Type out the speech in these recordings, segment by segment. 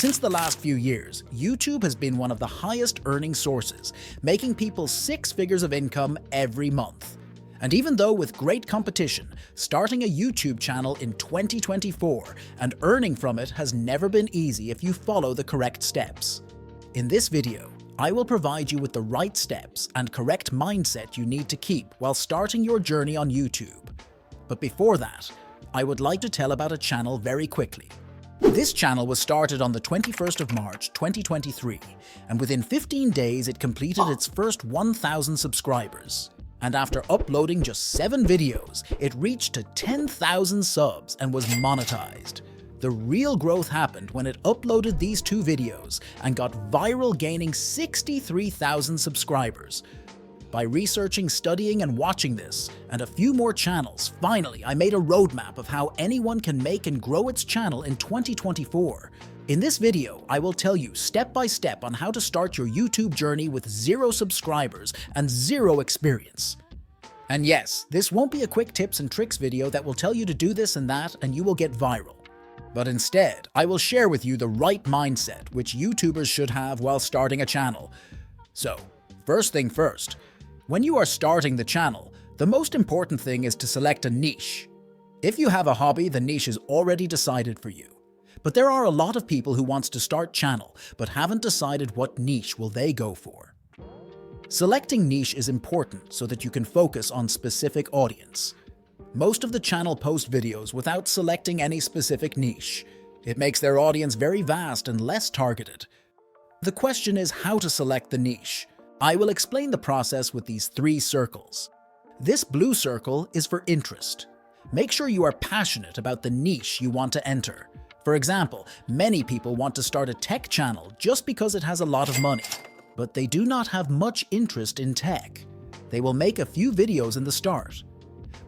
Since the last few years, YouTube has been one of the highest earning sources, making people 6 figures of income every month. And even though with great competition, starting a YouTube channel in 2024 and earning from it has never been easy if you follow the correct steps. In this video, I will provide you with the right steps and correct mindset you need to keep while starting your journey on YouTube. But before that, I would like to tell about a channel very quickly. This channel was started on the 21st of March 2023, and within 15 days it completed its first 1,000 subscribers. And after uploading just 7 videos, it reached to 10,000 subs and was monetized. The real growth happened when it uploaded these 2 videos and got viral, gaining 63,000 subscribers. By researching, studying, and watching this, and a few more channels, finally I made a roadmap of how anyone can make and grow its channel in 2024. In this video, I will tell you step by step on how to start your YouTube journey with 0 subscribers and 0 experience. And yes, this won't be a quick tips and tricks video that will tell you to do this and that and you will get viral. But instead, I will share with you the right mindset which YouTubers should have while starting a channel. So, first thing first, when you are starting the channel, the most important thing is to select a niche. If you have a hobby, the niche is already decided for you. But there are a lot of people who wants to start channel but haven't decided what niche will they go for. Selecting niche is important so that you can focus on specific audience. Most of the channel post videos without selecting any specific niche. It makes their audience very vast and less targeted. The question is how to select the niche. I will explain the process with these 3 circles. This blue circle is for interest. Make sure you are passionate about the niche you want to enter. For example, many people want to start a tech channel just because it has a lot of money, but they do not have much interest in tech. They will make a few videos in the start,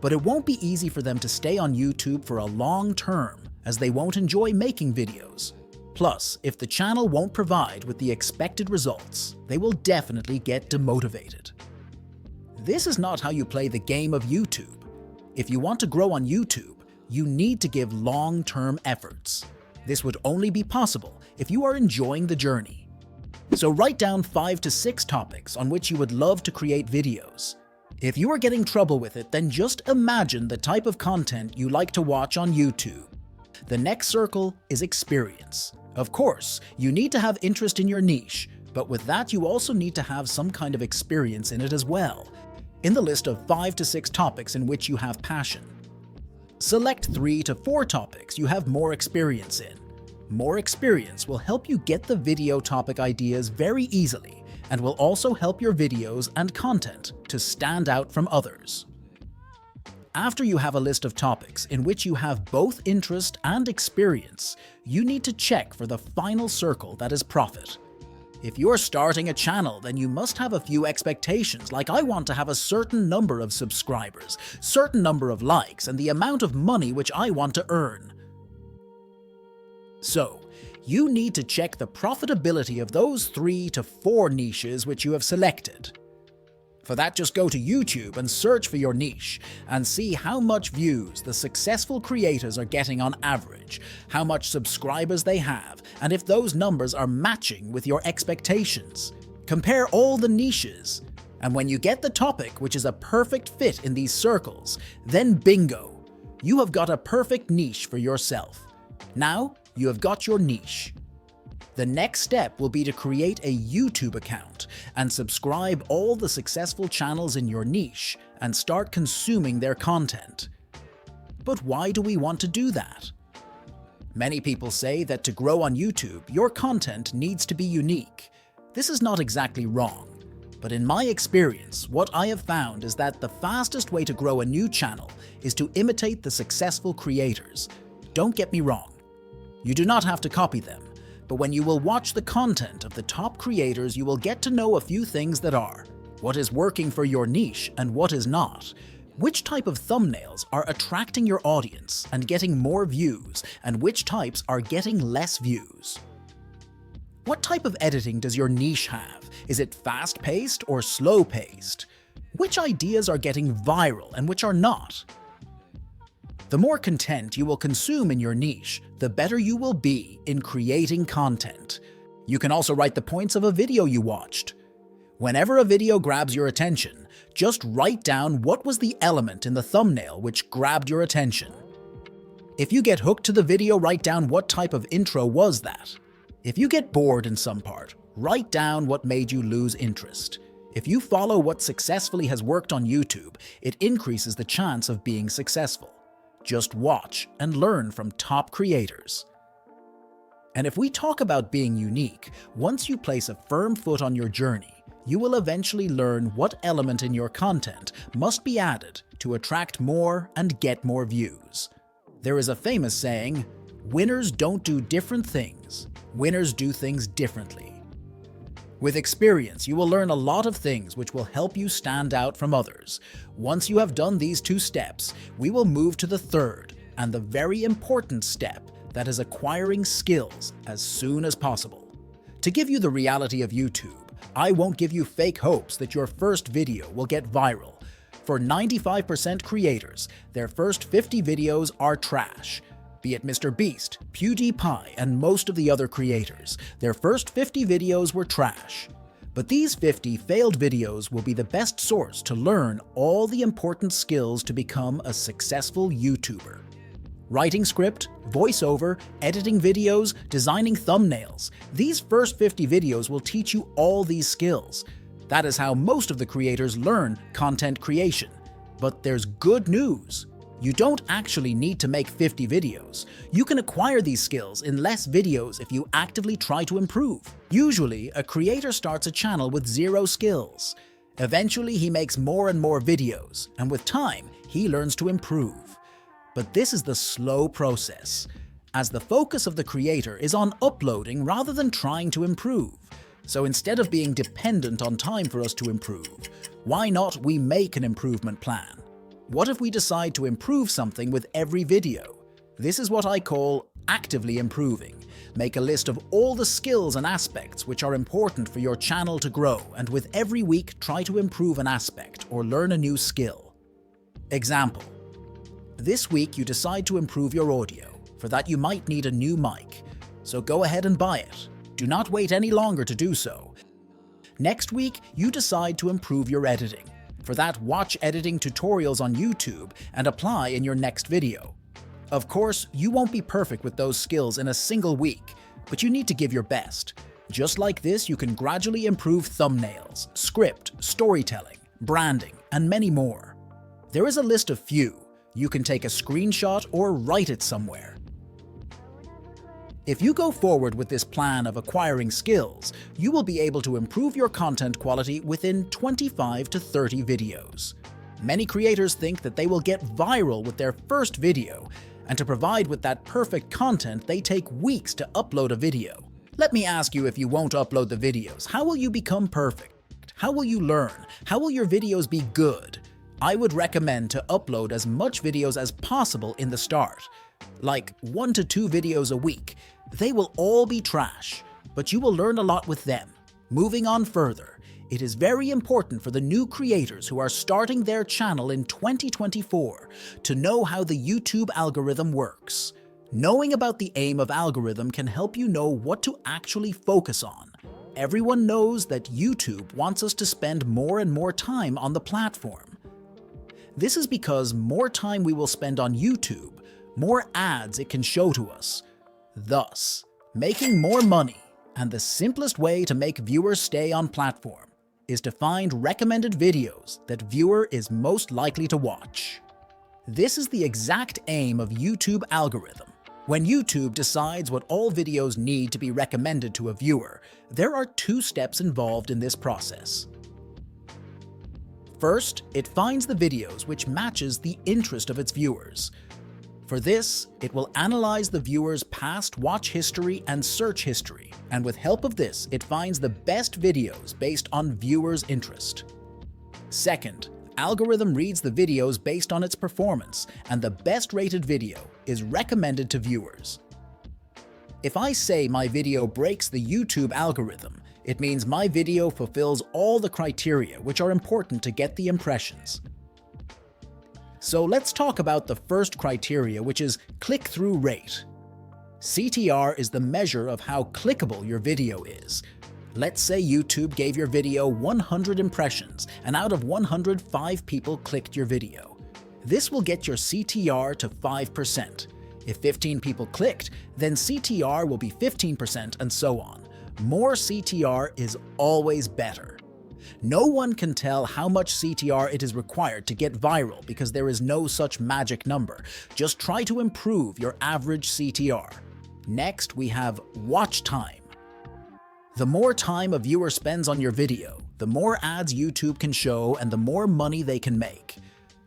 but it won't be easy for them to stay on YouTube for a long term as they won't enjoy making videos. Plus, if the channel won't provide with the expected results, they will definitely get demotivated. This is not how you play the game of YouTube. If you want to grow on YouTube, you need to give long-term efforts. This would only be possible if you are enjoying the journey. So write down 5 to 6 topics on which you would love to create videos. If you are getting trouble with it, then just imagine the type of content you like to watch on YouTube. The next circle is experience. Of course, you need to have interest in your niche, but with that you also need to have some kind of experience in it as well, in the list of 5 to 6 topics in which you have passion. Select 3 to 4 topics you have more experience in. More experience will help you get the video topic ideas very easily and will also help your videos and content to stand out from others. After you have a list of topics in which you have both interest and experience, you need to check for the final circle that is profit. If you're starting a channel, then you must have a few expectations, like I want to have a certain number of subscribers, certain number of likes, and the amount of money which I want to earn. So, you need to check the profitability of those 3 to 4 niches which you have selected. For that, just go to YouTube and search for your niche and see how much views the successful creators are getting on average, how much subscribers they have, and if those numbers are matching with your expectations. Compare all the niches, and when you get the topic which is a perfect fit in these circles, then bingo! You have got a perfect niche for yourself. Now, you have got your niche. The next step will be to create a YouTube account and subscribe all the successful channels in your niche and start consuming their content. But why do we want to do that? Many people say that to grow on YouTube, your content needs to be unique. This is not exactly wrong, but in my experience, what I have found is that the fastest way to grow a new channel is to imitate the successful creators. Don't get me wrong. You do not have to copy them. But when you will watch the content of the top creators, you will get to know a few things that are what is working for your niche and what is not, which type of thumbnails are attracting your audience and getting more views, and which types are getting less views. What type of editing does your niche have? Is it fast-paced or slow-paced? Which ideas are getting viral and which are not? The more content you will consume in your niche, the better you will be in creating content. You can also write the points of a video you watched. Whenever a video grabs your attention, just write down what was the element in the thumbnail which grabbed your attention. If you get hooked to the video, write down what type of intro was that. If you get bored in some part, write down what made you lose interest. If you follow what successfully has worked on YouTube, it increases the chance of being successful. Just watch and learn from top creators. And if we talk about being unique, once you place a firm foot on your journey, you will eventually learn what element in your content must be added to attract more and get more views. There is a famous saying, "Winners don't do different things, winners do things differently." With experience, you will learn a lot of things which will help you stand out from others. Once you have done these 2 steps, we will move to the third and the very important step, that is acquiring skills as soon as possible. To give you the reality of YouTube, I won't give you fake hopes that your first video will get viral. For 95% creators, their first 50 videos are trash. Be it Mr. Beast, PewDiePie, and most of the other creators, their first 50 videos were trash. But these 50 failed videos will be the best source to learn all the important skills to become a successful YouTuber. Writing script, voiceover, editing videos, designing thumbnails. These first 50 videos will teach you all these skills. That is how most of the creators learn content creation. But there's good news. You don't actually need to make 50 videos. You can acquire these skills in less videos if you actively try to improve. Usually, a creator starts a channel with 0 skills. Eventually, he makes more and more videos, and with time, he learns to improve. But this is the slow process, as the focus of the creator is on uploading rather than trying to improve. So instead of being dependent on time for us to improve, why not we make an improvement plan? What if we decide to improve something with every video? This is what I call actively improving. Make a list of all the skills and aspects which are important for your channel to grow, and with every week try to improve an aspect or learn a new skill. Example. This week you decide to improve your audio. For that you might need a new mic. So go ahead and buy it. Do not wait any longer to do so. Next week you decide to improve your editing. For that, watch editing tutorials on YouTube and apply in your next video. Of course, you won't be perfect with those skills in a single week, but you need to give your best. Just like this, you can gradually improve thumbnails, script, storytelling, branding, and many more. There is a list of few. You can take a screenshot or write it somewhere. If you go forward with this plan of acquiring skills, you will be able to improve your content quality within 25 to 30 videos. Many creators think that they will get viral with their first video, and to provide with that perfect content, they take weeks to upload a video. Let me ask you, if you won't upload the videos, how will you become perfect? How will you learn? How will your videos be good? I would recommend to upload as much videos as possible in the start. Like 1 to 2 videos a week. They will all be trash, but you will learn a lot with them. Moving on further, it is very important for the new creators who are starting their channel in 2024 to know how the YouTube algorithm works. Knowing about the aim of algorithm can help you know what to actually focus on. Everyone knows that YouTube wants us to spend more and more time on the platform. This is because more time we will spend on YouTube, more ads it can show to us. Thus, making more money, and the simplest way to make viewers stay on platform, is to find recommended videos that viewer is most likely to watch. This is the exact aim of YouTube algorithm. When YouTube decides what all videos need to be recommended to a viewer, there are 2 steps involved in this process. First, it finds the videos which matches the interest of its viewers. For this, it will analyze the viewer's past watch history and search history, and with help of this, it finds the best videos based on viewers' interest. Second, algorithm reads the videos based on its performance, and the best rated video is recommended to viewers. If I say my video breaks the YouTube algorithm, it means my video fulfills all the criteria which are important to get the impressions. So let's talk about the first criteria, which is click-through rate. CTR is the measure of how clickable your video is. Let's say YouTube gave your video 100 impressions, and out of 100, 5 people clicked your video. This will get your CTR to 5%. If 15 people clicked, then CTR will be 15% and so on. More CTR is always better. No one can tell how much CTR it is required to get viral because there is no such magic number. Just try to improve your average CTR. Next, we have watch time. The more time a viewer spends on your video, the more ads YouTube can show and the more money they can make.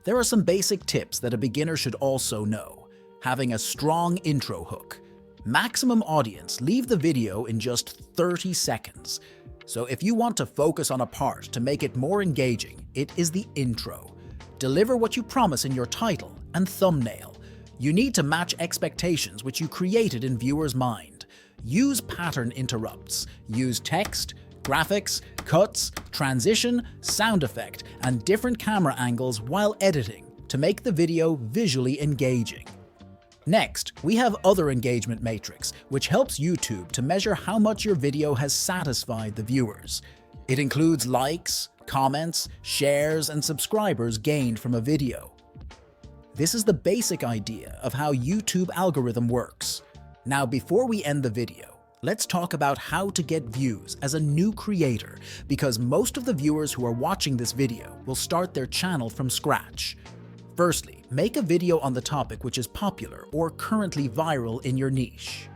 There are some basic tips that a beginner should also know. Having a strong intro hook. Maximum audience, leave the video in just 30 seconds. So if you want to focus on a part to make it more engaging, it is the intro. Deliver what you promise in your title and thumbnail. You need to match expectations which you created in viewers' mind. Use pattern interrupts. Use text, graphics, cuts, transition, sound effect, and different camera angles while editing to make the video visually engaging. Next, we have other engagement matrix, which helps YouTube to measure how much your video has satisfied the viewers. It includes likes, comments, shares, and subscribers gained from a video. This is the basic idea of how YouTube algorithm works. Now, before we end the video, let's talk about how to get views as a new creator, because most of the viewers who are watching this video will start their channel from scratch. Firstly, make a video on the topic which is popular or currently viral in your niche.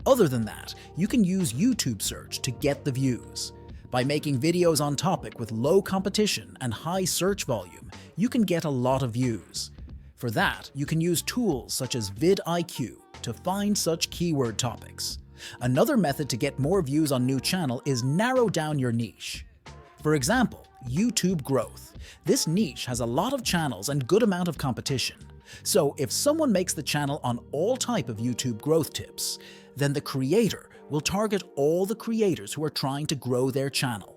Other than that, you can use YouTube search to get the views. By making videos on topic with low competition and high search volume, you can get a lot of views. For that, you can use tools such as vidIQ to find such keyword topics. Another method to get more views on new channel is narrow down your niche. For example, YouTube growth. This niche has a lot of channels and good amount of competition. So if someone makes the channel on all type of YouTube growth tips, then the creator will target all the creators who are trying to grow their channel.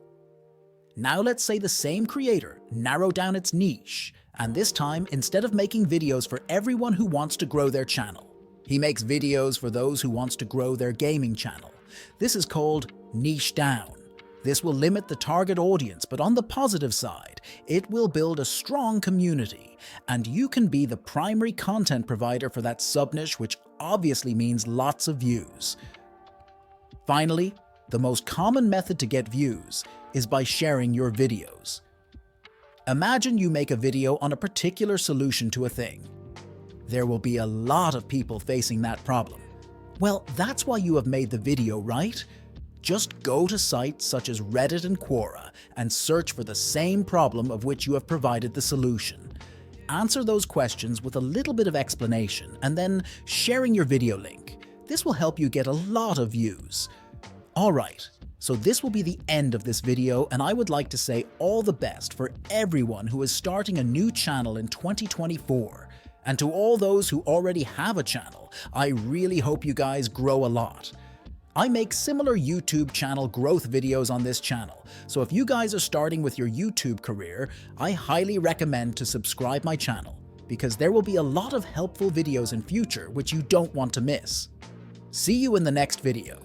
Now let's say the same creator narrowed down its niche, and this time instead of making videos for everyone who wants to grow their channel, he makes videos for those who wants to grow their gaming channel. This is called niche down. This will limit the target audience, but on the positive side, it will build a strong community, and you can be the primary content provider for that sub-niche, which obviously means lots of views. Finally, the most common method to get views is by sharing your videos. Imagine you make a video on a particular solution to a thing. There will be a lot of people facing that problem. Well, that's why you have made the video, right? Just go to sites such as Reddit and Quora and search for the same problem of which you have provided the solution. Answer those questions with a little bit of explanation and then sharing your video link. This will help you get a lot of views. Alright, so this will be the end of this video, and I would like to say all the best for everyone who is starting a new channel in 2024. And to all those who already have a channel, I really hope you guys grow a lot. I make similar YouTube channel growth videos on this channel, so if you guys are starting with your YouTube career, I highly recommend to subscribe my channel, because there will be a lot of helpful videos in future which you don't want to miss. See you in the next video.